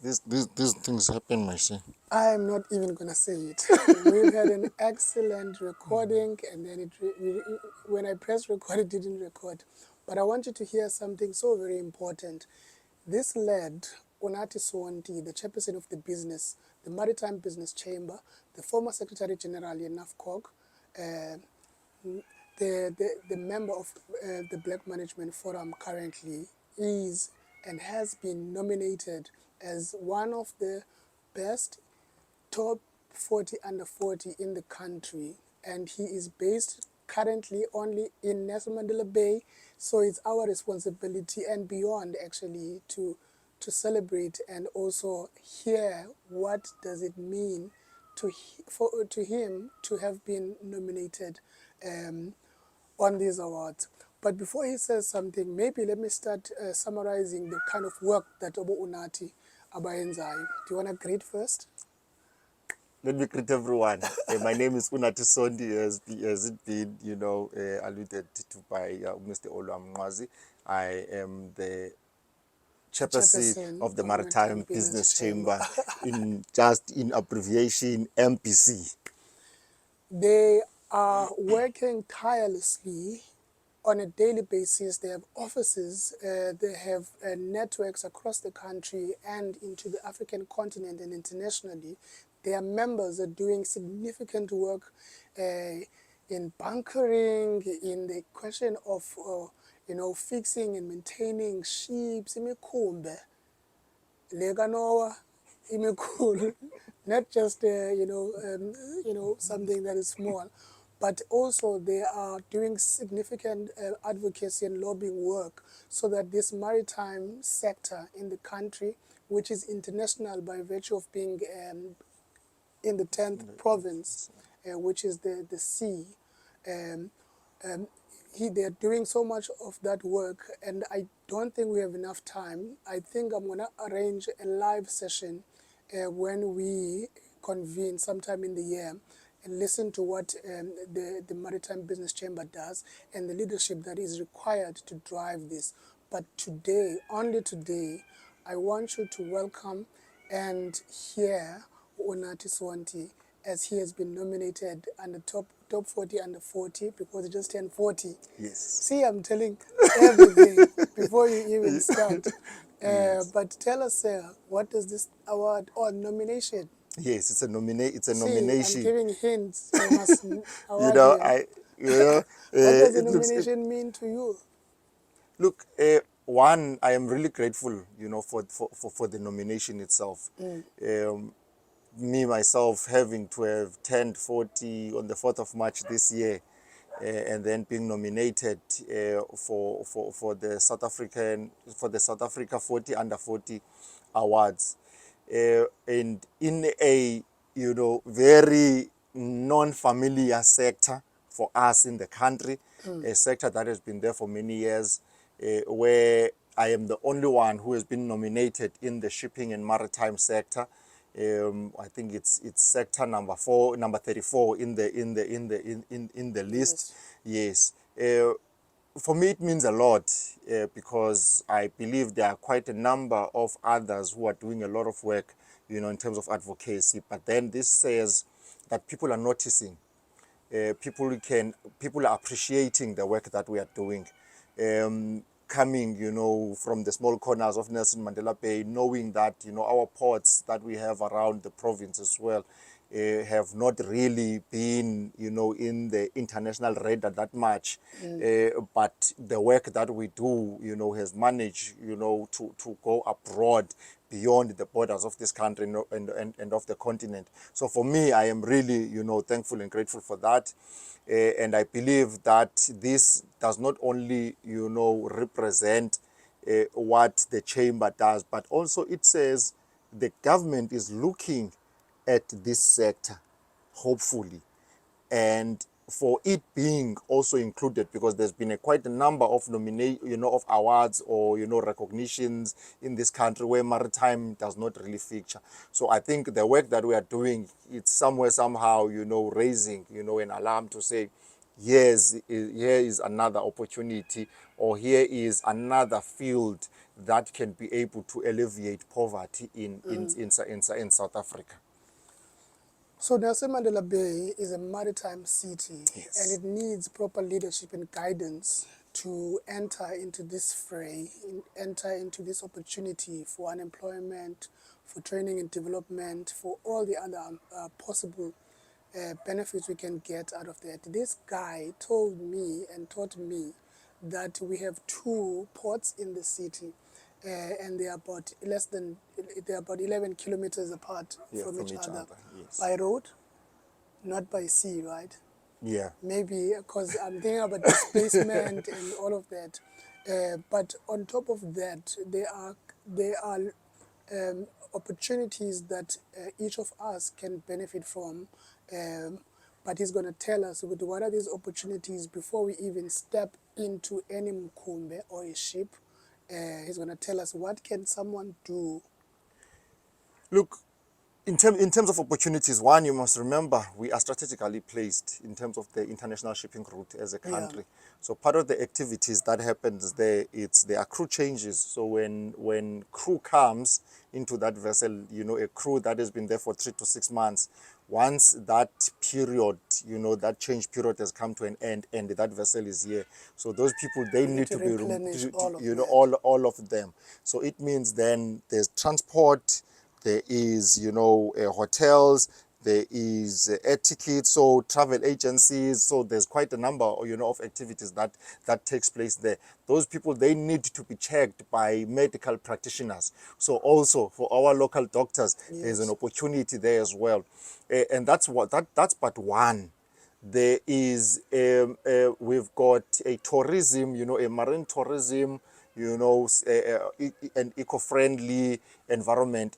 these things happen, my son. I'm not even going to say it. We've had an excellent recording, and then when I pressed record, it didn't record. But I want you to hear something so very important. This led Unathi Sonti, the chairperson of the Maritime Business Chamber, the former Secretary General in NAFCOC, uh, the member of the Black Management Forum currently is and has been nominated as one of the best top 40 under 40 in the country, and he is based currently only in Nelson Mandela Bay. So it's our responsibility and beyond actually to celebrate and also hear what does it mean to him to have been nominated on these awards. But before he says something, maybe let me start summarizing the kind of work that Obo Unathi abayenzayo. Do you want to greet first? Let me greet everyone. My name is Unathi Sonti, as it been, alluded to by Mr. Olwamnqwazi. I am the chairperson of the Maritime Business Chamber, in abbreviation MPC. They are working tirelessly on a daily basis. They have offices, they have networks across the country and into the African continent and internationally. Their members are doing significant work in bunkering, in the question of fixing and maintaining ships, imikhumbe, lekanowa, imikhulu, not just something that is small, but also they are doing significant advocacy and lobbying work so that this maritime sector in the country, which is international by virtue of being in the 10th province, which is the sea, um, um, they're doing so much of that work, and I don't think we have enough time. I think I'm going to arrange a live session when we convene sometime in the year and listen to what the Maritime Business Chamber does and the leadership that is required to drive this. But today, only today, I want you to welcome and hear Unathi Sonti, as he has been nominated under top 40 under 40 because he just turned 40. Yes. See, I'm telling everything before you even start. Yes. But tell us, what is this award or nomination? Yes, it's a See, nomination. I'm giving hints. You must award know, him. What does a nomination mean to you? Look, one, I am really grateful, for the nomination itself. Me, myself, having to have turned 40 on the 4th of March this year, and then being nominated for the South Africa 40 under 40 awards, and in a very non-familiar sector for us in the country, a sector that has been there for many years, where I am the only one who has been nominated in the shipping and maritime sector. I think it's sector number 34 in the list. Yes. For me, it means a lot because I believe there are quite a number of others who are doing a lot of work, in terms of advocacy. But then this says that people are noticing. People are appreciating the work that we are doing. Coming, from the small corners of Nelson Mandela Bay, knowing that, our ports that we have around the province as well have not really been, in the international radar that much. But the work that we do, has managed, to go abroad beyond the borders of this country and of the continent. So for me, I am really, thankful and grateful for that. And I believe that this does not only, represent what the chamber does, but also it says the government is looking at this sector, hopefully, and for it being also included, because there's been quite a number of of awards or recognitions in this country where maritime does not really feature. So I think the work that we are doing, it's somehow raising an alarm to say here is another opportunity, or here is another field that can be able to alleviate poverty in South Africa. So Nelson Mandela Bay is a maritime city, Yes. and it needs proper leadership and guidance to enter into this fray, enter into this opportunity for unemployment, for training and development, for all the other possible benefits we can get out of that. This guy told me and taught me that we have 2 ports in the city, and they are about 11 kilometers apart from each other. Yes. By road, not by sea, right? Yeah. Maybe because I'm thinking about displacement and all of that. But on top of that, there are opportunities that each of us can benefit from. But he's going to tell us what are these opportunities before we even step into any mkumbe or a ship. He's going to tell us what can someone do. Look, in terms of opportunities, one, you must remember we are strategically placed in terms of the international shipping route as a country. Yeah. So part of the activities that happens there, there are crew changes. So when crew comes into that vessel, a crew that has been there for 3 to 6 months, once that period, that change period has come to an end and that vessel is here, so those people, they need to be replenish all of that. all of them. So it means then there's transport, there is, hotels, there is air tickets, so travel agencies. So there's quite a number, of activities that takes place there. Those people, they need to be checked by medical practitioners. So also for our local doctors, there's an opportunity there as well. And that's but one. There is we've got a tourism, a marine tourism, an eco-friendly environment.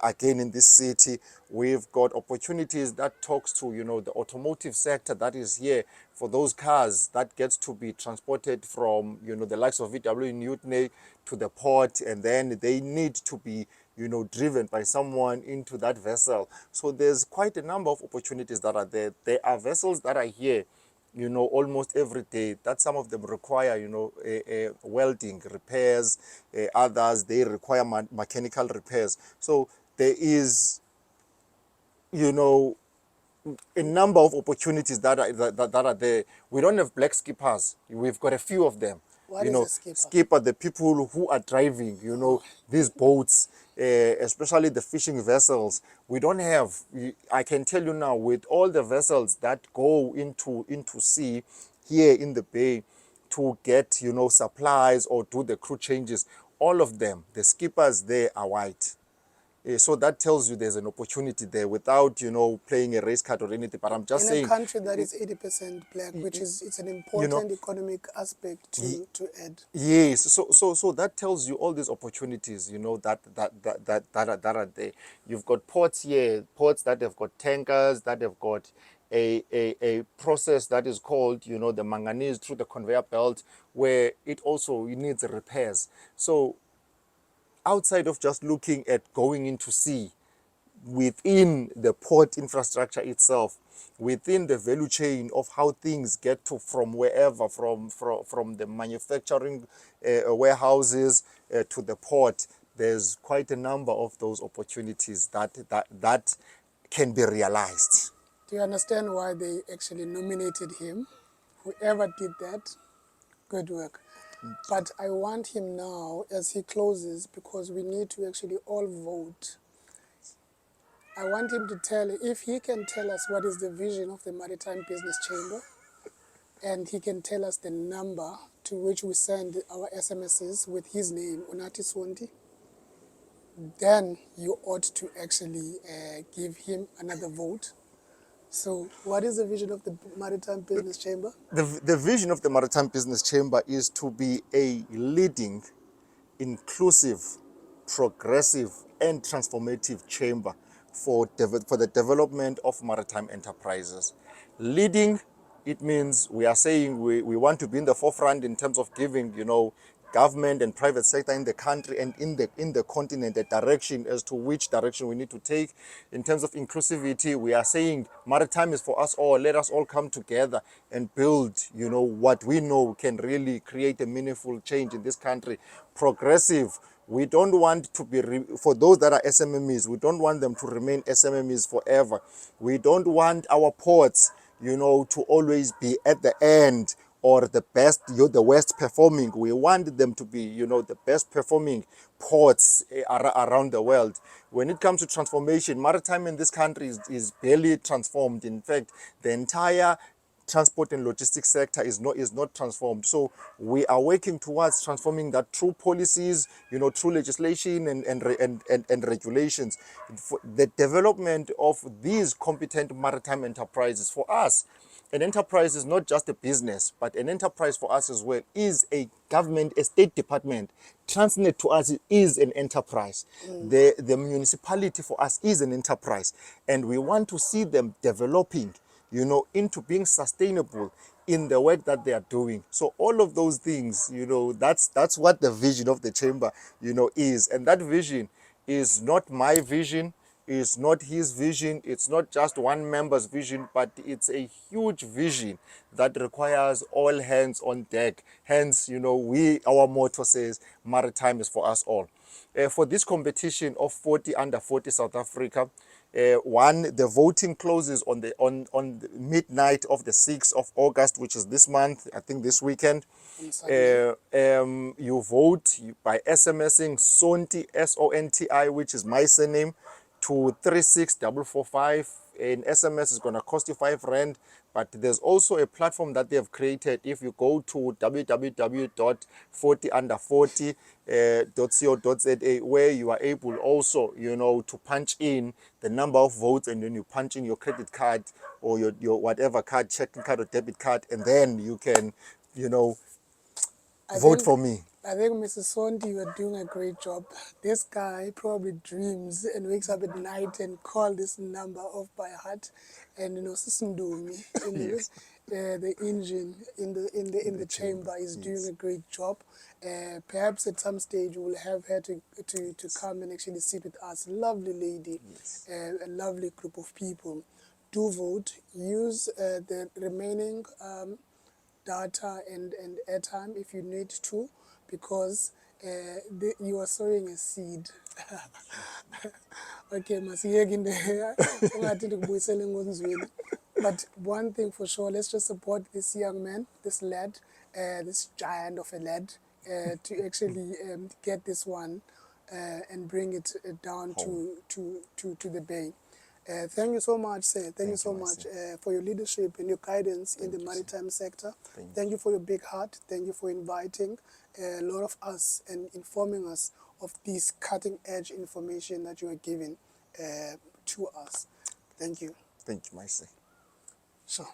Again, in this city, we've got opportunities that talks to, the automotive sector that is here, for those cars that gets to be transported from, the likes of VW in Unathi to the port, and then they need to be, driven by someone into that vessel. So there's quite a number of opportunities that are there. There are vessels that are here, almost every day, that some of them require, welding repairs, others, they require mechanical repairs. So there is, a number of opportunities that are there. We don't have black skippers. We've got a few of them. What is a skipper? Skipper, the people who are driving, these boats, especially the fishing vessels. We don't have, I can tell you now, with all the vessels that go into sea here in the bay to get, supplies or do the crew changes, all of them, the skippers there are white. So that tells you there's an opportunity there without, playing a race card or anything. But I'm just saying, in a country that is 80% black, which is, it's an important economic aspect to add. Yes, so that tells you all these opportunities, that are there. You've got ports here, ports that have got tankers, that have got a process that is called, the manganese through the conveyor belt, where it also needs repairs. So outside of just looking at going into sea, within the port infrastructure itself, within the value chain of how things get to from wherever, from the manufacturing warehouses to the port, there's quite a number of those opportunities that can be realized. Do you understand why they actually nominated him? Whoever did that, good work. But I want him now, as he closes, because we need to actually all vote. I want him to tell, if he can tell us what is the vision of the Maritime Business Chamber, and he can tell us the number to which we send our SMSs with his name, Unathi Sonti, then you ought to actually give him another vote. So what is the vision of the Maritime Business Chamber? The vision of the Maritime Business Chamber is to be a leading, inclusive, progressive, and transformative chamber for the development of maritime enterprises. Leading, it means we are saying we want to be in the forefront in terms of giving, government and private sector in the country and in the continent a direction as to which direction we need to take. In terms of inclusivity, we are saying maritime is for us all. Let us all come together and build, what we know can really create a meaningful change in this country. Progressive, we don't want to be, for those that are SMMEs, we don't want them to remain SMMEs forever. We don't want our ports, to always be at the end or the best, the worst performing. We want them to be, the best performing ports around the world. When it comes to transformation, maritime in this country is barely transformed. In fact, the entire transport and logistics sector is not transformed. So we are working towards transforming that through policies, through legislation and regulations. For the development of these competent maritime enterprises, for us, an enterprise is not just a business, but an enterprise for us as well is a government, a state department. Transnet to us is an enterprise. The municipality for us is an enterprise. And we want to see them developing, into being sustainable in the work that they are doing. So all of those things, that's what the vision of the chamber, is. And that vision is not my vision, is not his vision, it's not just one member's vision, but it's a huge vision that requires all hands on deck. Hence, our motto says maritime is for us all. For this competition of 40 under 40 South Africa, the voting closes on the midnight of the 6th of August, which is this month, I think this weekend. You vote by SMSing Sonti, Sonti, which is my surname, to 36445. An SMS is going to cost you R5, but there's also a platform that they have created. If you go to www.40under40.co.za, where you are able also, to punch in the number of votes, and then you punch in your credit card or your whatever card, checking card or debit card, and then you can, vote for me. I think, Mrs. Sonti, you are doing a great job. This guy probably dreams and wakes up at night and call this number off by heart. And Sisindumi, Yes. the engine in the chamber is doing a great job. Perhaps at some stage we'll have her to come and actually sit with us. Lovely lady, Yes. a lovely group of people. Do vote. Use the remaining data and airtime if you need to, because you are sowing a seed. Okay, masiyeke into ungathi ndikubuyisele enkonzweni. But one thing for sure, let's just support this young man, this lad, this giant of a lad, to actually get this one and bring it down to the bay. Thank you so much, sir. Thank you so much for your leadership and your guidance in the maritime sector. Thank you for your big heart. Thank you for inviting a lot of us and informing us of this cutting-edge information that you are giving to us. Thank you. Thank you, my sir. Sure.